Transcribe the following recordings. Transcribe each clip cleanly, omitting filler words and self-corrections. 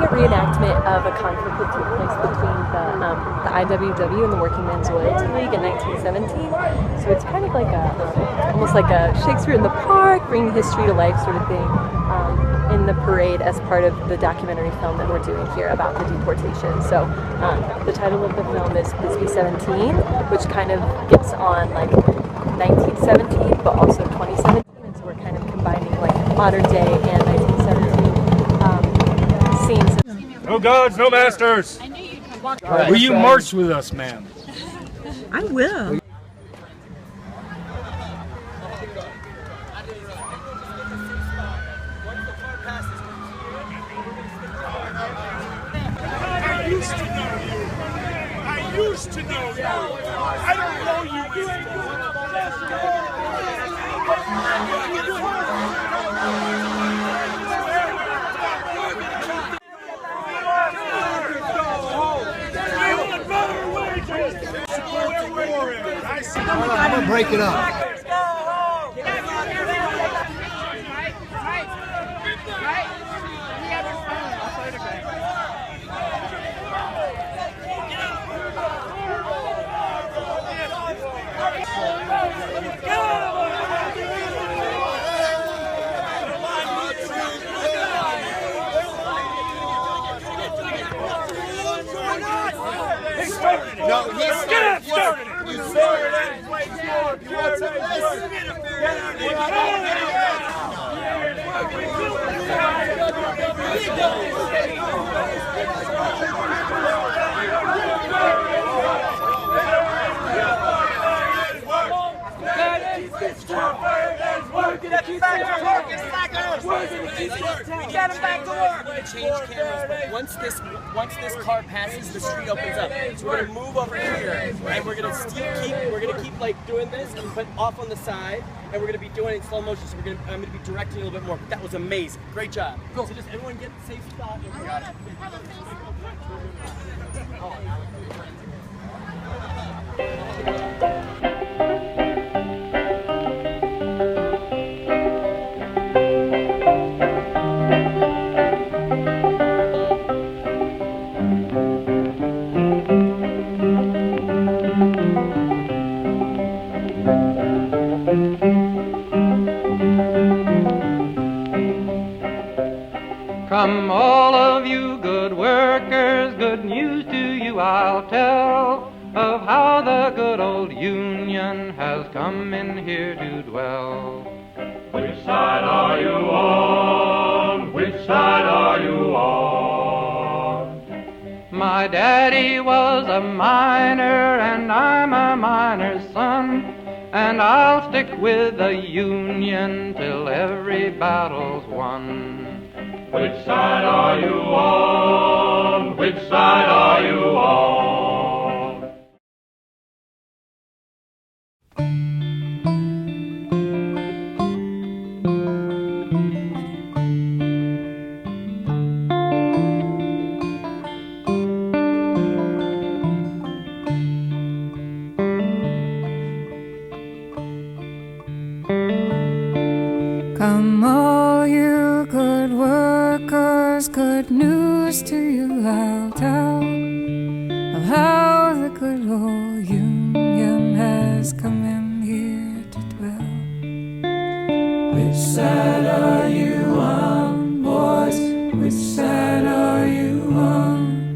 doing a reenactment of a conflict that took place between the IWW and the Working Men's Loyalty League in 1917. So it's kind of like almost like a Shakespeare in the Park, bringing history to life sort of thing, in the parade as part of the documentary film that we're doing here about the deportation. So the title of the film is Bisbee 17, which kind of gets on like 1917, but also 2017. And so we're kind of combining like modern day and 1917 scenes. No gods, no masters. Will you march with us, ma'am? I will. I used to know you. I don't know you anymore. I'm gonna break it up. No, he started it. You started it. You want to change cameras, but once this car passes, the street opens up. So we're gonna move over here, and we're gonna keep like doing this, and put off on the side, and we're gonna be doing it in slow motion. So I'm gonna be directing a little bit more. But that was amazing, great job. Cool. So just everyone get the safe spot. Come all of you good workers, good news to you I'll tell, of how the good old Union has come in here to dwell. Which side are you on? Which side are you on? My daddy was a miner and I'm a miner's son, and I'll stick with the Union till every battle's won. Which side are you on? Which side are you on? Come all you good workers, good news to you I'll tell, of how the good old Union has come in here to dwell. Which side are you on, boys? Which side are you on?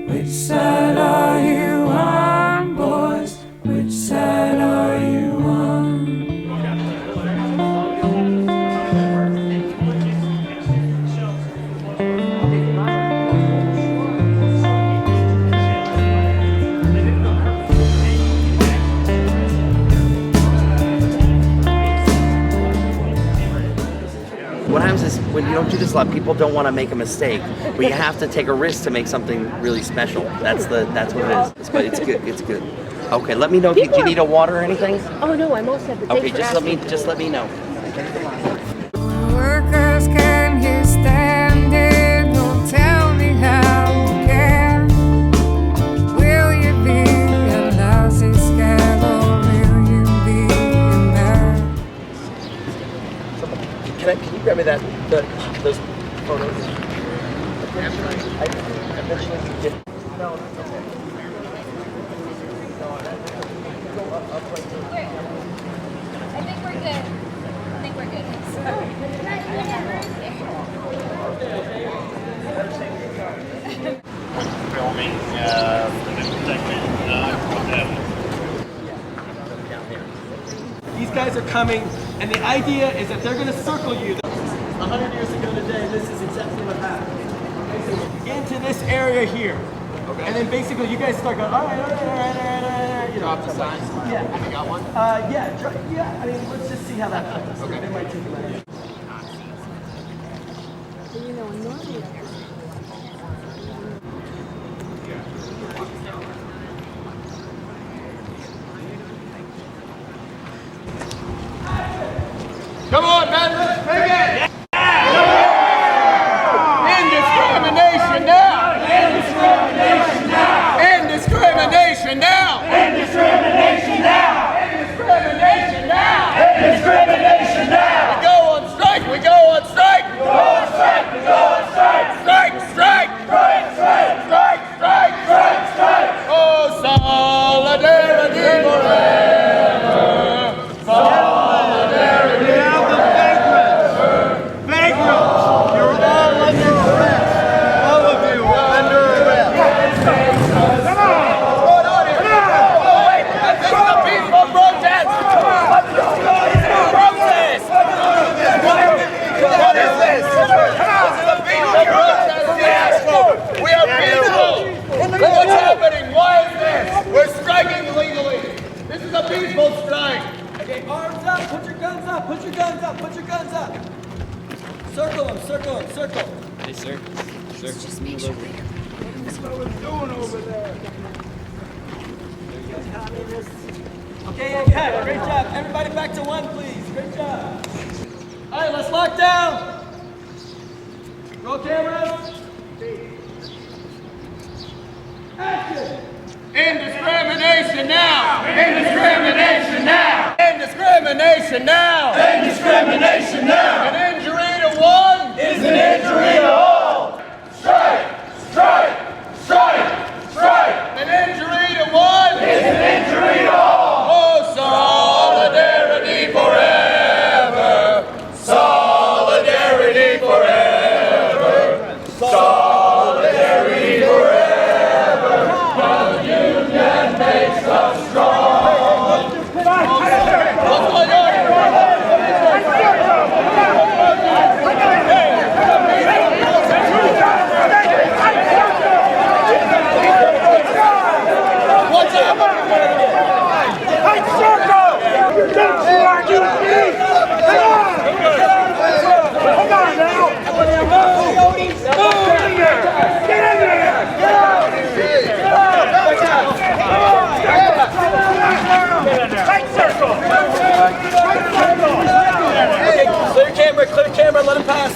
Which side are you on, boys? Which side are you on? What happens is when you don't do this a lot, people don't want to make a mistake, but you have to take a risk to make something really special. That's what it is. But it's good. It's good. Okay, let me know. Do you need a water or anything? Oh no, I'm all set. Okay, just let me know. Workers, can you stand it? Don't tell me how you can. Will you be a lousy scab or will you be a man? Can you grab me those photos? I think we're good. I think we're good. Filming the segment. These guys are coming, and the idea is that they're going to circle you. 100 years ago today, this is exactly what happened. Okay, so into this area here. Okay. And then basically you guys start going, all right. You know, Drop the signs? Yeah. Have you got one? Yeah, I mean, let's just see how that goes. Okay. They might take a minute. Come on, man, let's bring it! Indiscrimination now! Indiscrimination now! Indiscrimination now! Indiscrimination now! Indiscrimination now! Indiscrimination now! We go on strike! We go on strike! We go on strike! We go on strike! Strike! Strike! Strike! Strike! Strike! Strike! Strike! Strike! Oh, solidarity forever! Solidarity! Peaceful strike. Okay, arms up, put your guns up, put your guns up, put your guns up. Circle them, circle them, circle. Hey, sir. Sir. Just make sure. Okay, yeah, great job. Everybody back to one, please. Great job. All right, let's lock down. Roll cameras. Action. Indiscrimination now! Indiscrimination now! Indiscrimination now! Indiscrimination now! An injury to one is an injury to all! Strike! Strike! Strike! Strike! An injury to one is an injury to all! Oh, solidarity forever! Solidarity forever! Solidarity forever! Makes us strong. What's going on here? What's up? Hey, circle! Don't you like you me? Come on! Come on now! Move in there! Get in there! Get out! Tight circle! Okay, clear camera, let him pass.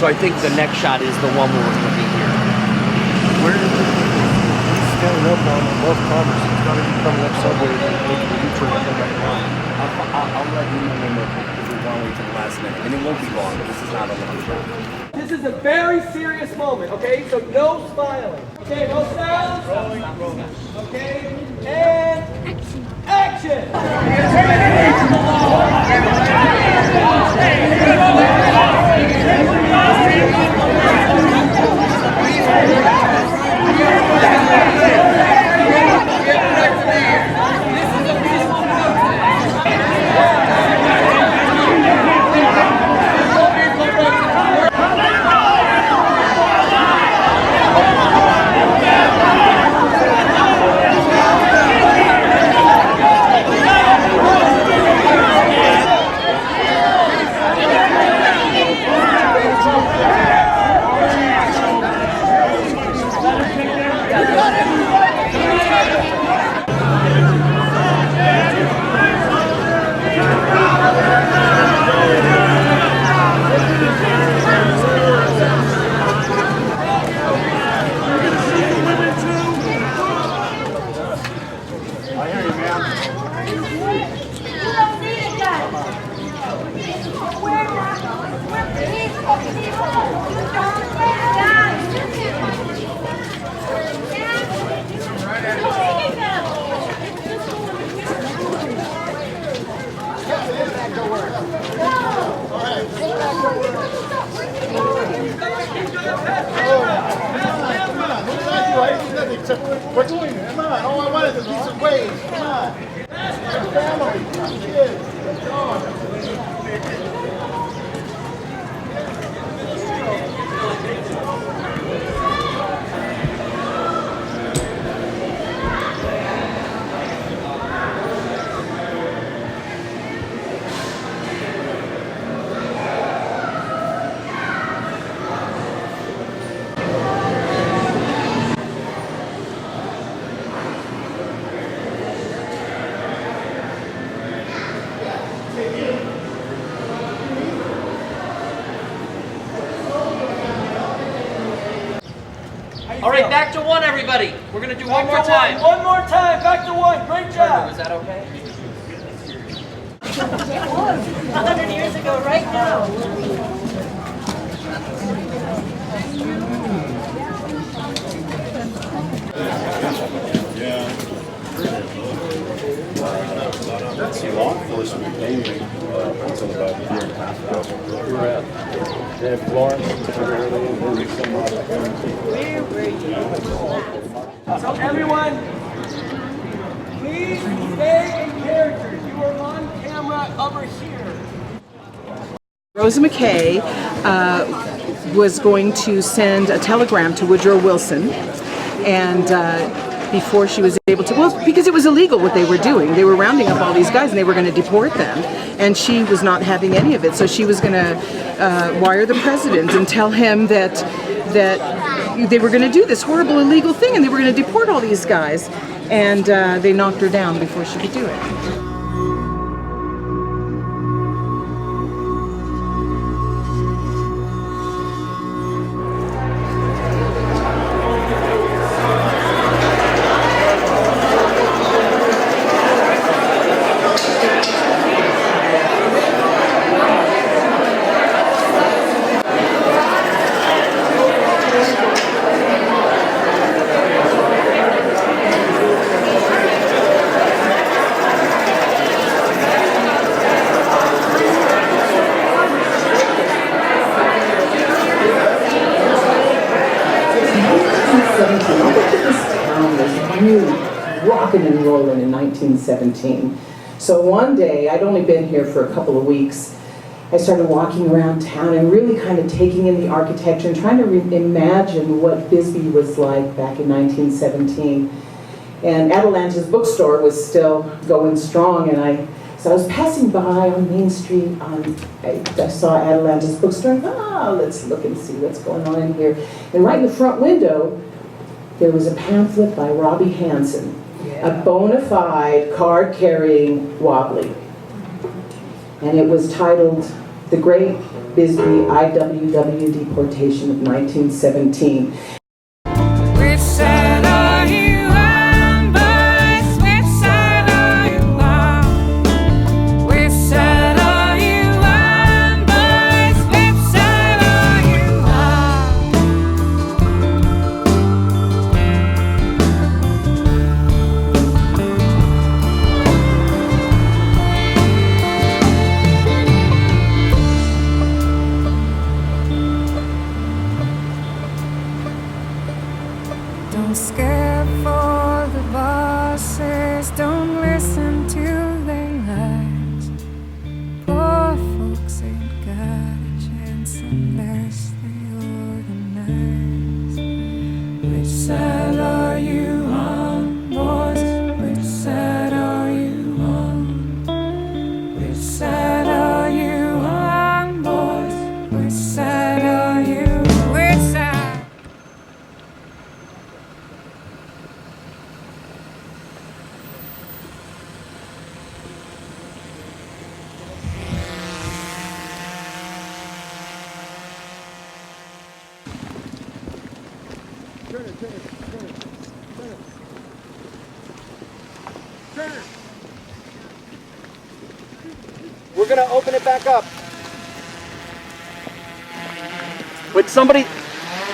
So I think the next shot is the one where we're going to be here. Where is it? He's standing up on above Commerce. He's got to be coming up subway and making the U-turn and come back around. I'll let you know if we want to wait till the last minute. And it won't be long. This is not a long shot. This is a very serious moment, okay? So no smiling. Okay, no sounds. Rolling. Okay, and action! don't need a gun. We're peaceful people. You don't get guns. We're doing it. Come on. All I want is a decent wage. Come on. Family. Kids. Come on. All right, back to one, everybody. We're gonna do one more time. One more time. Back to one. Great job. Is that okay? 100 years ago, right now. See law enforcement mainly until about a year and a half ago. We're at Florence, So everyone, please stay in character. You are on camera over here. Rosa McKay was going to send a telegram to Woodrow Wilson, and before she was able to, well, because it was illegal what they were doing. They were rounding up all these guys and they were going to deport them, and she was not having any of it. So she was going to wire the president and tell him that they were going to do this horrible illegal thing and they were going to deport all these guys, and they knocked her down before she could do it. Rocking and rolling in 1917. So one day, I'd only been here for a couple of weeks, I started walking around town and really kind of taking in the architecture and trying to imagine what Bisbee was like back in 1917. And Atalanta's bookstore was still going strong, and so I was passing by on Main Street, I saw Atalanta's bookstore, and let's look and see what's going on in here. And right in the front window, there was a pamphlet by Robbie Hansen, a bona fide card-carrying wobbly. And it was titled, The Great Bisbee IWW Deportation of 1917. Which side are you on, boys? Which side are you on? Which side are you on, boys? Which side are you Don't scare for the bosses, don't listen to their lies. Poor folks ain't got a chance unless they organize. Which side are you on, boys? Which side are you on? Which side are you on, boys? Which side are you? Which side? Turn it. We're gonna open it back up. Would somebody,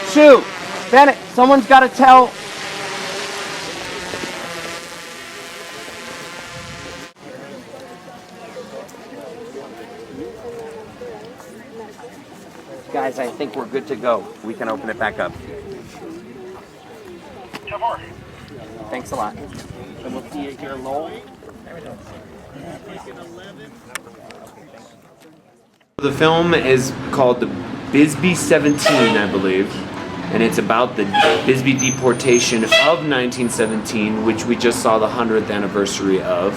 Sue, Bennett, someone's gotta tell. Guys, I think we're good to go. We can open it back up. Thanks a lot. And we'll see you here, Lowell. The film is called the Bisbee 17, I believe, and it's about the Bisbee Deportation of 1917, which we just saw the 100th anniversary of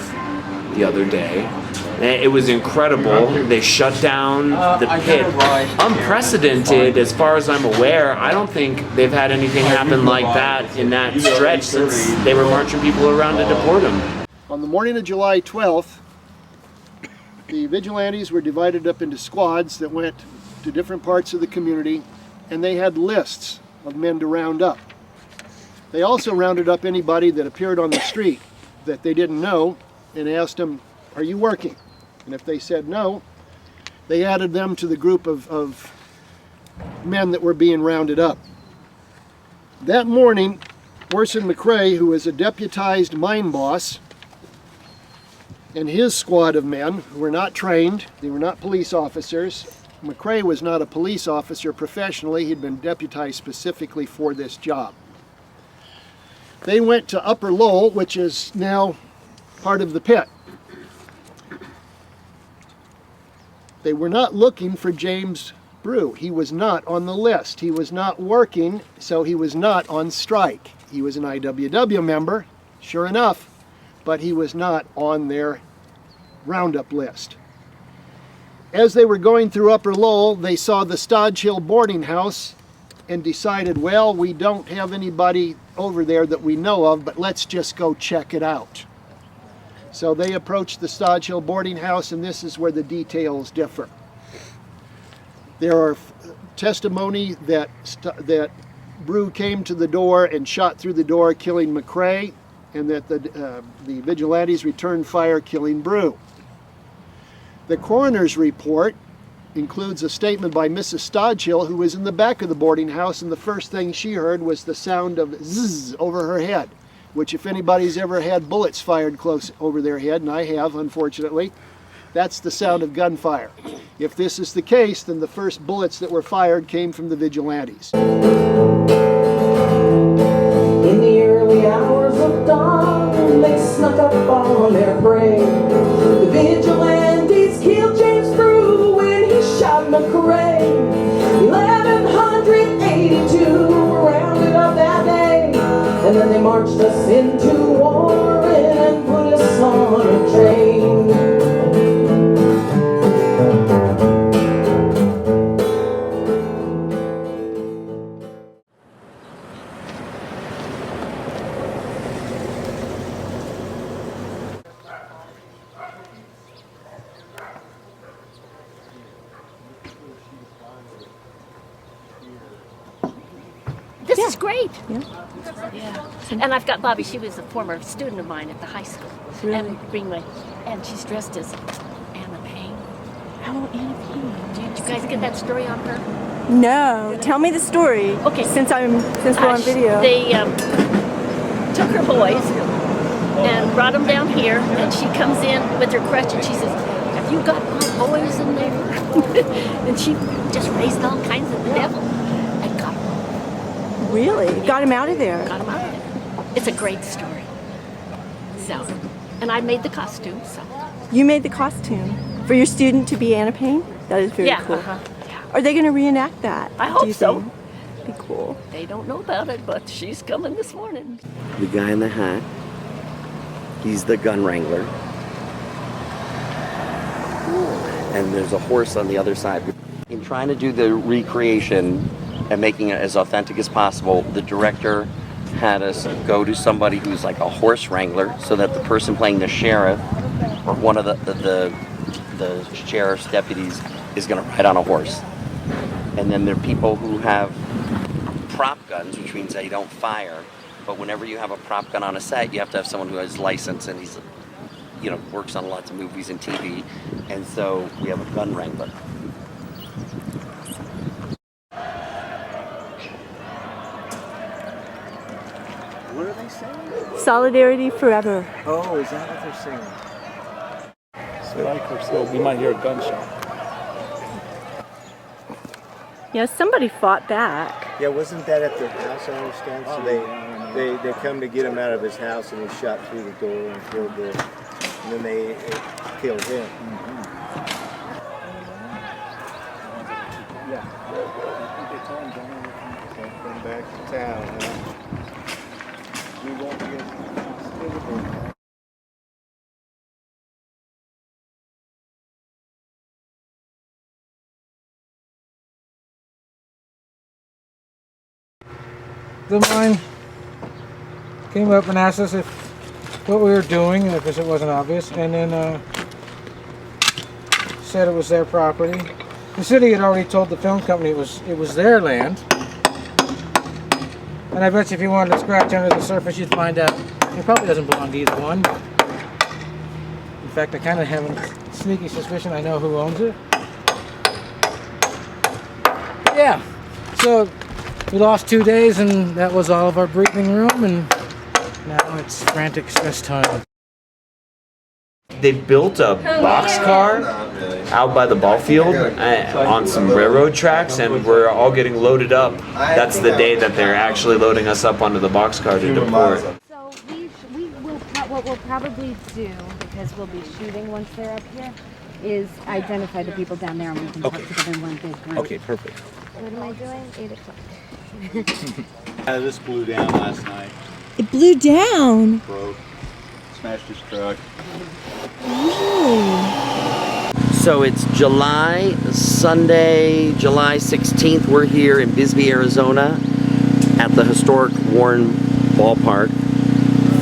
the other day. It was incredible. They shut down the pit. Unprecedented, as far as I'm aware. I don't think they've had anything happen like that in that stretch since they were marching people around to deport them. On the morning of July 12th, the vigilantes were divided up into squads that went to different parts of the community, and they had lists of men to round up. They also rounded up anybody that appeared on the street that they didn't know and asked them, "Are you working?" And if they said no, they added them to the group of men that were being rounded up. That morning, Orson McCrae, who was a deputized mine boss, and his squad of men who were not trained, they were not police officers. McCrae was not a police officer professionally, he'd been deputized specifically for this job. They went to Upper Lowell, which is now part of the pit. They were not looking for James Brew. He was not on the list. He was not working, so he was not on strike. He was an IWW member, sure enough, but he was not on their roundup list. As they were going through Upper Lowell, they saw the Stodge Hill boarding house and decided, well, we don't have anybody over there that we know of, but let's just go check it out. So they approached the Stodge Hill boarding house, and this is where the details differ. There are testimony that Brew came to the door and shot through the door, killing McCrae, and that the vigilantes returned fire, killing Brew. The coroner's report includes a statement by Mrs. Stodge Hill, who was in the back of the boarding house, and the first thing she heard was the sound of zzz over her head, which if anybody's ever had bullets fired close over their head, and I have, unfortunately, that's the sound of gunfire. If this is the case, then the first bullets that were fired came from the vigilantes. In the early hours of dawn, they snuck up on their prey. The vigilantes killed James Brew when he shot McCrae. 1182 were rounded up that day, and then they marched us into Warren and put us on a train. This is great. Yeah. And I've got Bobby. She was a former student of mine at the high school. Really? And Greenway. And she's dressed as Anna Payne. Oh, Anna Payne. Did you guys get that story on her? No. Tell me the story. Okay. Since we're on video. They took her boys and brought them down here, and she comes in with her crutch and she says, "Have you got my boys in there?" And she just raised all kinds of the devil and got them. Really? Got him out of there. Got him out of there. It's a great story. So, and I made the costume. So. You made the costume for your student to be Anna Payne? That is very cool. Yeah. Are they going to reenact that? I hope so. Be cool. They don't know about it, but she's coming this morning. The guy in the hat, he's the gun wrangler. And there's a horse on the other side. In trying to do the recreation and making it as authentic as possible, the director had us go to somebody who's like a horse wrangler, so that the person playing the sheriff or one of the sheriff's deputies is going to ride on a horse. And then there are people who have prop guns, which means they don't fire. But whenever you have a prop gun on a set, you have to have someone who has license, and he's works on lots of movies and TV, and so we have a gun wrangler. What are they saying? Solidarity forever. Oh, is that what they're saying? So we might hear a gunshot. Yeah, somebody fought back. Yeah, wasn't that at their house, I understand? So they come to get him out of his house, and he shot through the door and killed and then they killed him. Yeah. I think they told him, don't come back to town, huh? We won't be hospitable. The mine came up and asked us what we were doing, because it wasn't obvious, and then said it was their property. The city had already told the film company it was their land, and I bet you if you wanted to scratch under the surface, you'd find out it probably doesn't belong to either one. In fact, I kind of have a sneaky suspicion I know who owns it. Yeah, so we lost 2 days, and that was all of our breathing room, and now it's frantic stress time. They built a boxcar out by the ball field on some railroad tracks, and we're all getting loaded up. That's the day that they're actually loading us up onto the boxcar to deport. So what we'll probably do, because we'll be shooting once they're up here, is identify the people down there, and we can talk to them in one big group. Okay, perfect. What am I doing? 8 o'clock. This blew down last night. It blew down. Broke. Smashed his truck. So it's Sunday, July 16th. We're here in Bisbee, Arizona at the historic Warren Ballpark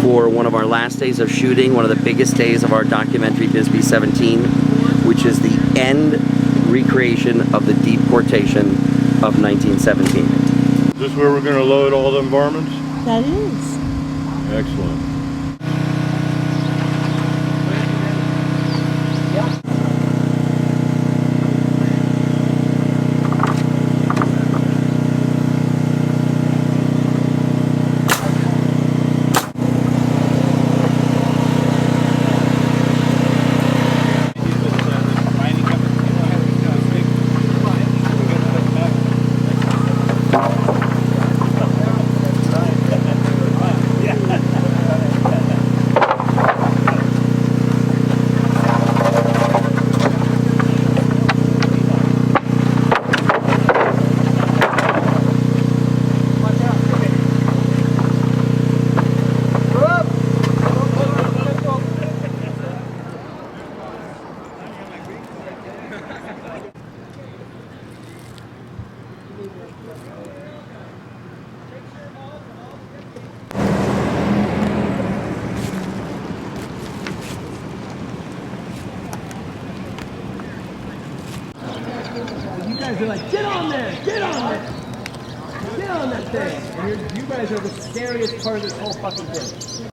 for one of our last days of shooting, one of the biggest days of our documentary, Bisbee 17, which is the end recreation of the deportation of 1917. Is this where we're going to load all the varmints? That is. Excellent. They're like, get on there, get on there, get on that thing. And you guys are the scariest part of this whole fucking thing.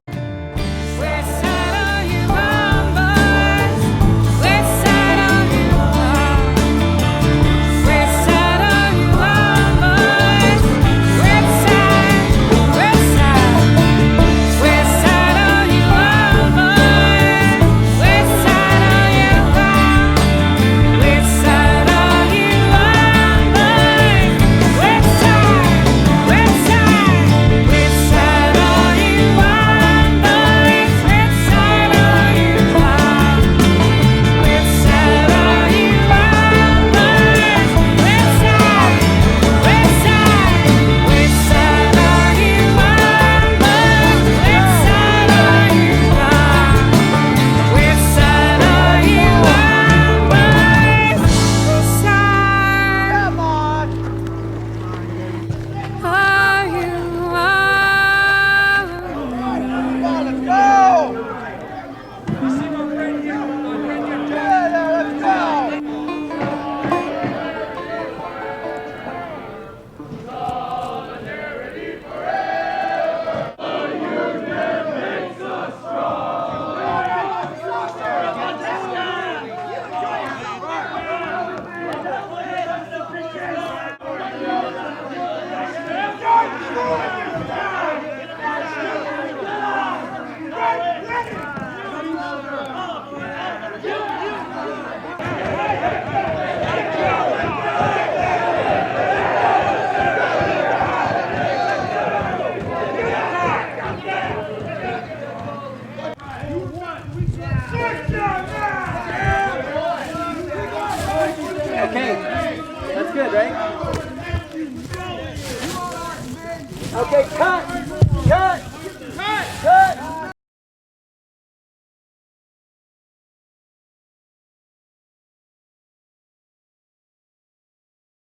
Okay, cut.